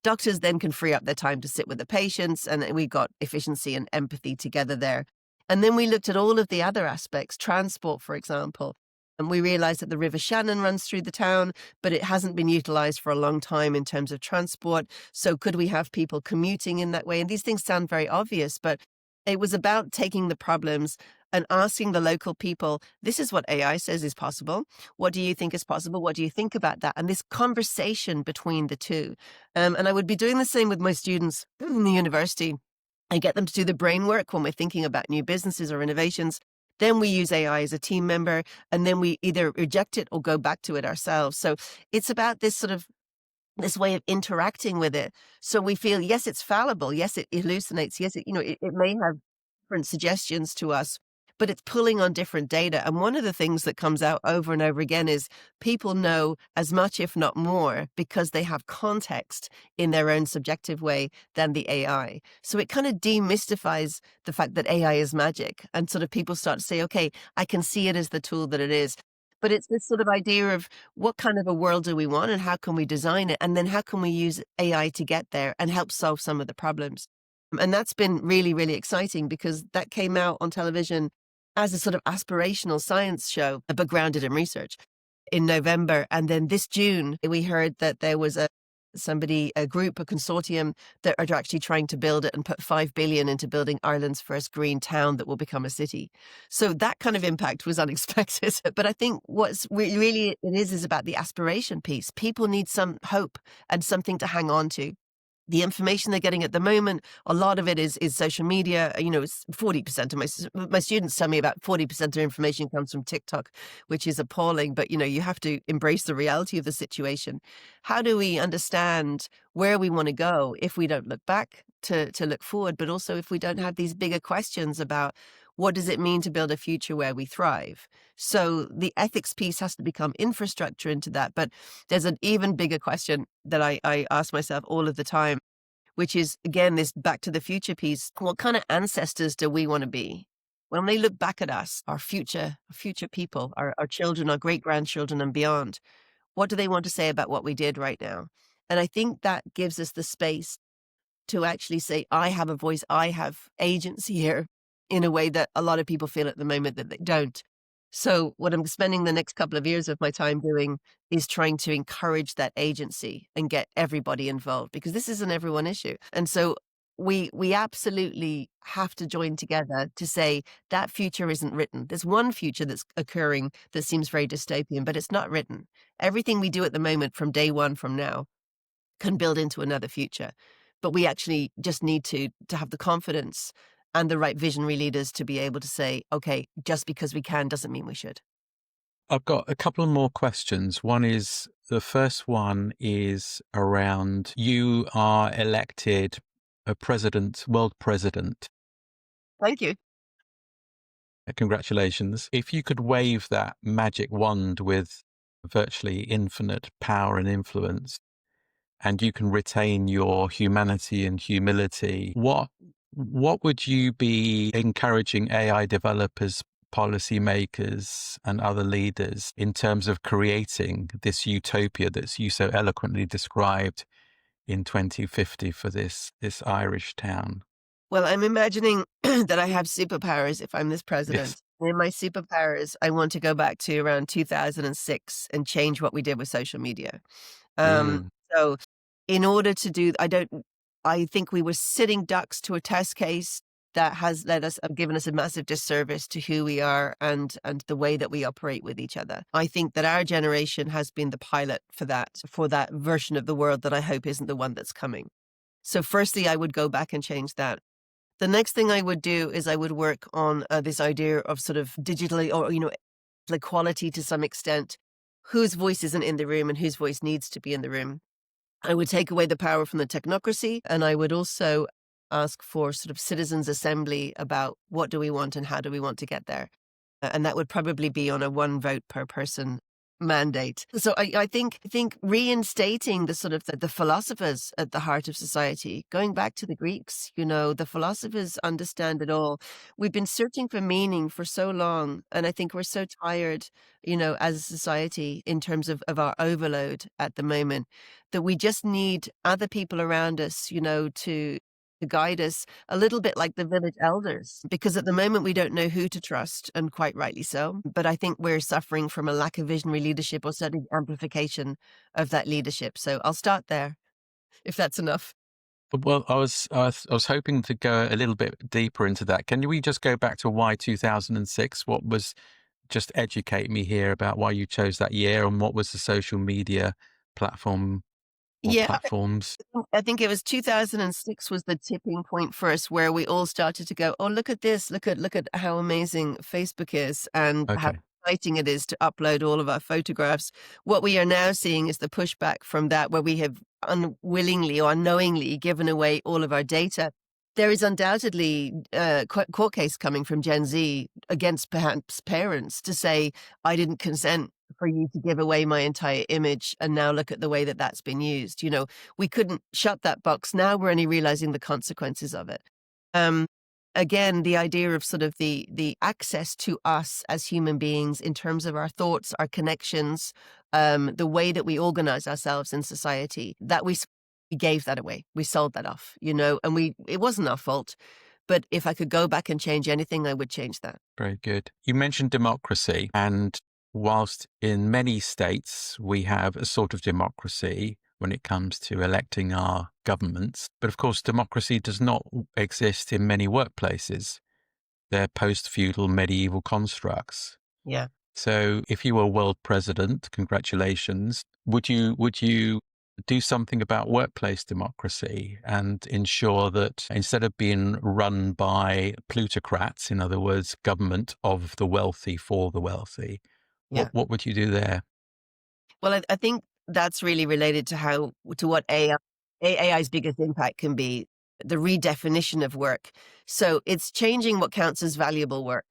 Doctors then can free up their time to sit with the patients, and we got efficiency and empathy together there. And then we looked at all of the other aspects, transport, for example. And we realized that the River Shannon runs through the town, but it hasn't been utilized for a long time in terms of transport. So could we have people commuting in that way? And these things sound very obvious, but it was about taking the problems and asking the local people, this is what AI says is possible. What do you think is possible? What do you think about that? And this conversation between the two. And I would be doing the same with my students in the university. I get them to do the brain work when we're thinking about new businesses or innovations. Then we use AI as a team member, and then we either reject it or go back to it ourselves. So it's about this way of interacting with it. So we feel, yes, it's fallible. Yes, it hallucinates. Yes, it may have different suggestions to us, but it's pulling on different data. And one of the things that comes out over and over again is people know as much, if not more, because they have context in their own subjective way than the AI. So it kind of demystifies the fact that AI is magic. And sort of people start to say, okay, I can see it as the tool that it is. But it's this sort of idea of what kind of a world do we want and how can we design it? And then how can we use AI to get there and help solve some of the problems? And that's been really, really exciting because that came out on television as a sort of aspirational science show, but grounded in research in November. And then this June, we heard that there was a group, a consortium that are actually trying to build it and put 5 billion into building Ireland's first green town that will become a city. So that kind of impact was unexpected. But I think what's really it is about the aspiration piece. People need some hope and something to hang on to. The information they're getting at the moment, a lot of it is social media. It's 40% of my students tell me about 40% of information comes from TikTok, which is appalling. But, you have to embrace the reality of the situation. How do we understand where we want to go if we don't look back to look forward, but also if we don't have these bigger questions about what does it mean to build a future where we thrive? So the ethics piece has to become infrastructure into that. But there's an even bigger question that I ask myself all of the time, which is, again, this back to the future piece. What kind of ancestors do we want to be? When they look back at us, our future people, our children, our great-grandchildren and beyond, what do they want to say about what we did right now? And I think that gives us the space to actually say, I have a voice, I have agency here in a way that a lot of people feel at the moment that they don't. So what I'm spending the next couple of years of my time doing is trying to encourage that agency and get everybody involved, because this is an everyone issue. And so we absolutely have to join together to say that future isn't written. There's one future that's occurring that seems very dystopian, but it's not written. Everything we do at the moment from day one from now can build into another future. But we actually just need to have the confidence and the right visionary leaders to be able to say, okay, just because we can doesn't mean we should. I've got a couple of more questions. The first one is around you are elected a world president. Thank you. Congratulations. If you could wave that magic wand with virtually infinite power and influence, and you can retain your humanity and humility, what would you be encouraging AI developers, policymakers, and other leaders in terms of creating this utopia that you so eloquently described in 2050 for this Irish town? Well, I'm imagining that I have superpowers if I'm this Yes. president. In my superpowers, I want to go back to around 2006 and change what we did with social media. Mm. So in order to do, I think we were sitting ducks to a test case that has given us a massive disservice to who we are and the way that we operate with each other. I think that our generation has been the pilot for that version of the world that I hope isn't the one that's coming. So firstly, I would go back and change that. The next thing I would do is I would work on this idea of sort of digitally or, equality to some extent, whose voice isn't in the room and whose voice needs to be in the room. I would take away the power from the technocracy, and I would also ask for sort of citizens' assembly about what do we want and how do we want to get there. And that would probably be on a one vote per person mandate. So I think reinstating the sort of the philosophers at the heart of society, going back to the Greeks, the philosophers understand it all. We've been searching for meaning for so long, and I think we're so tired, as a society in terms of our overload at the moment, that we just need other people around us, to guide us a little bit like the village elders, because at the moment we don't know who to trust, and quite rightly so. But I think we're suffering from a lack of visionary leadership, or certainly amplification of that leadership. So I'll start there, if that's enough. Well, I was hoping to go a little bit deeper into that. Can we just go back to why 2006? What was, just educate me here about why you chose that year, and what was the social media platform or Yeah, platforms? I think it was 2006 was the tipping point for us, where we all started to go, "Oh, look at this. Look at how amazing Facebook is, and how Okay. exciting it is to upload all of our photographs." What we are now seeing is the pushback from that, where we have unwillingly or unknowingly given away all of our data. There is undoubtedly a court case coming from Gen Z against perhaps parents to say, "I didn't consent for you to give away my entire image, and now look at the way that that's been used." We couldn't shut that box. Now we're only realizing the consequences of it. Um, Again, the idea of sort of the access to us as human beings in terms of our thoughts, our connections, the way that we organize ourselves in society, that we gave that away. We sold that off, and it wasn't our fault. But if I could go back and change anything, I would change that. Very good. You mentioned democracy, and whilst in many states we have a sort of democracy when it comes to electing our governments, but of course, democracy does not exist in many workplaces. They're post-feudal medieval constructs. Yeah. So if you were world president, congratulations, would you do something about workplace democracy and ensure that instead of being run by plutocrats, in other words, government of the wealthy for the wealthy, Yeah. what would you do there? Well, I think that's really related to what AI's biggest impact can be, the redefinition of work. So it's changing what counts as valuable work.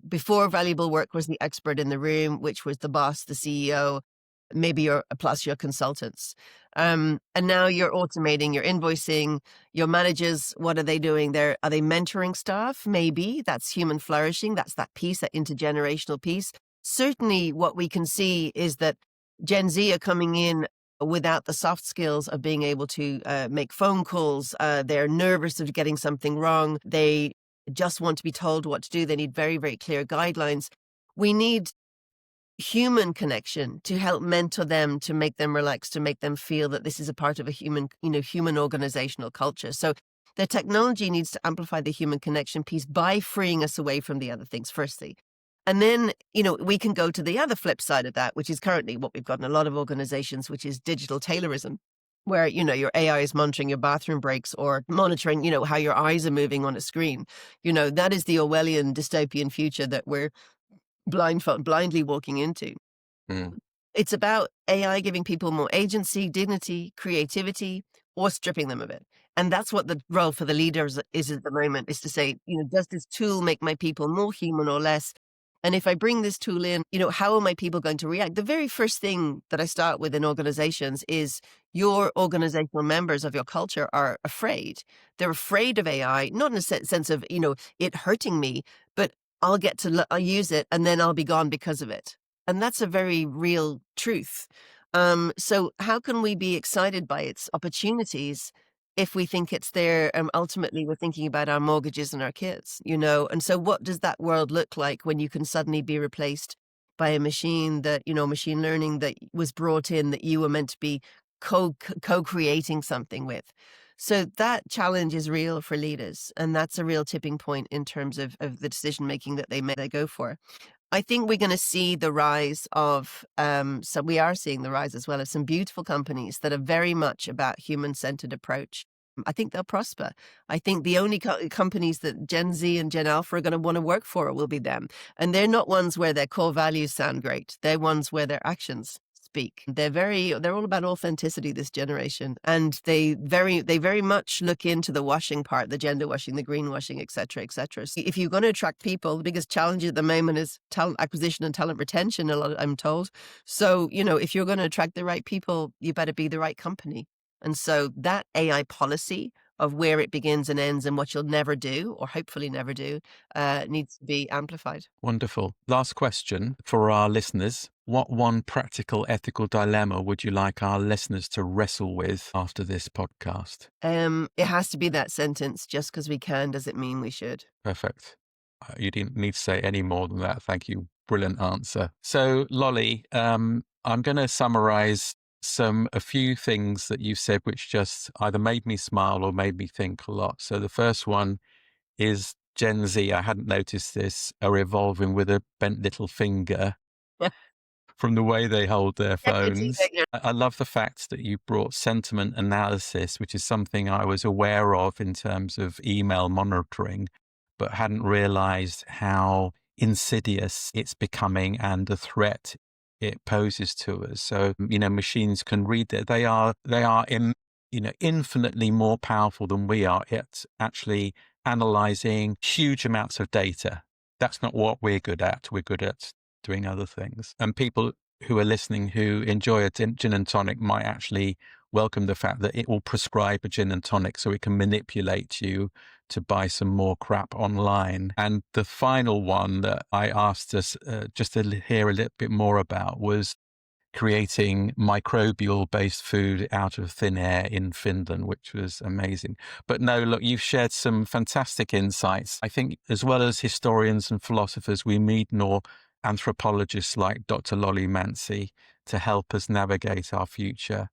Before, valuable work was the expert in the room, which was the boss, the CEO, maybe plus your consultants. And now you're automating, you're invoicing, your managers. What are they doing there? Are they mentoring staff? Maybe that's human flourishing. That's that piece, that intergenerational piece. Certainly what we can see is that Gen Z are coming in without the soft skills of being able to make phone calls. They're nervous of getting something wrong. They just want to be told what to do. They need very, very clear guidelines. We need human connection to help mentor them, to make them relax, to make them feel that this is a part of a human organizational culture. So the technology needs to amplify the human connection piece by freeing us away from the other things, firstly. And then, we can go to the other flip side of that, which is currently what we've got in a lot of organizations, which is digital Taylorism, where, your AI is monitoring your bathroom breaks, or monitoring, how your eyes are moving on a screen. That is the Orwellian dystopian future that we're blindly walking into. Mm. It's about AI giving people more agency, dignity, creativity, or stripping them of it. And that's what the role for the leaders is at the moment, is to say, does this tool make my people more human or less? And if I bring this tool in, how are my people going to react? The very first thing that I start with in organizations is your organizational members of your culture are afraid. They're afraid of AI, not in a sense of, it hurting me, but I'll use it and then I'll be gone because of it. And that's a very real truth. So how can we be excited by its opportunities if we think it's there? Ultimately, we're thinking about our mortgages and our kids, And so what does that world look like when you can suddenly be replaced by a machine that, machine learning that was brought in, that you were meant to be co-creating something with? So that challenge is real for leaders, and that's a real tipping point in terms of the decision making that they go for. I think we're going to see the rise of, so we are seeing the rise as well of some beautiful companies that are very much about human-centered approach. I think they'll prosper. I think the only companies that Gen Z and Gen Alpha are going to want to work for will be them. And they're not ones where their core values sound great. They're ones where their actions speak. They're all about authenticity, this generation. And they very much look into the washing part, the gender washing, the greenwashing, et cetera, et cetera. So if you're going to attract people, the biggest challenge at the moment is talent acquisition and talent retention, I'm told. So, if you're going to attract the right people, you better be the right company. And so that AI policy of where it begins and ends and what you'll never do, or hopefully never do, needs to be amplified. Wonderful. Last question for our listeners. What one practical ethical dilemma would you like our listeners to wrestle with after this podcast? It has to be that sentence, just because we can doesn't mean we should. Perfect. You didn't need to say any more than that. Thank you. Brilliant answer. So, Lollie, I'm going to summarize a few things that you said, which just either made me smile or made me think a lot. So the first one is Gen Z, I hadn't noticed this, are evolving with a bent little finger Yeah. from the way they hold their Definitely. phones. I love the fact that you brought sentiment analysis, which is something I was aware of in terms of email monitoring, but hadn't realized how insidious it's becoming and the threat it poses to us. So, machines can read that. They are infinitely more powerful than we are at actually analyzing huge amounts of data. That's not what we're good at. We're good at doing other things. And people who are listening who enjoy a gin and tonic might actually welcome the fact that it will prescribe a gin and tonic so it can manipulate you to buy some more crap online. And the final one that I asked us just to hear a little bit more about was creating microbial-based food out of thin air in Finland, which was amazing. But no, look, you've shared some fantastic insights. I think as well as historians and philosophers, we need more anthropologists like Dr. Lollie Mancey to help us navigate our future.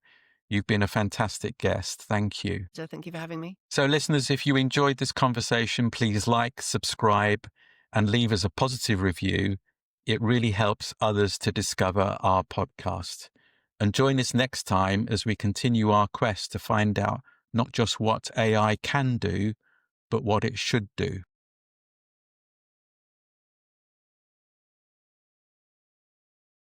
You've been a fantastic guest. Thank you. So thank you for having me. So listeners, if you enjoyed this conversation, please like, subscribe, and leave us a positive review. It really helps others to discover our podcast. And join us next time as we continue our quest to find out not just what AI can do, but what it should do.